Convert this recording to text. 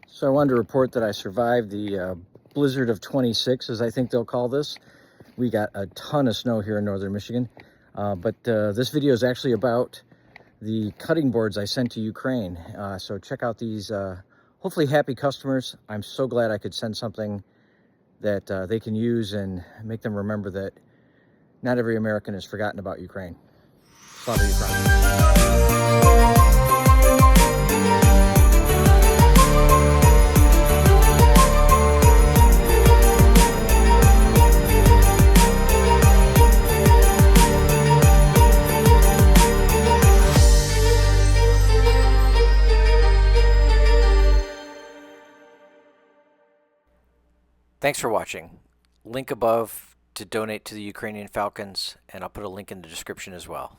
So I wanted to report that I survived the blizzard of 26, as I think they'll call this. We got a ton of snow here in northern Michigan, but this video is actually about the cutting boards I sent to Ukraine. So check out these hopefully happy customers. I'm so glad I could send something that they can use and make them remember that not every American has forgotten about Ukraine. Slava Ukraine. Thanks for watching. Link above to donate to the Ukrainian Falcons, and I'll put a link in the description as well.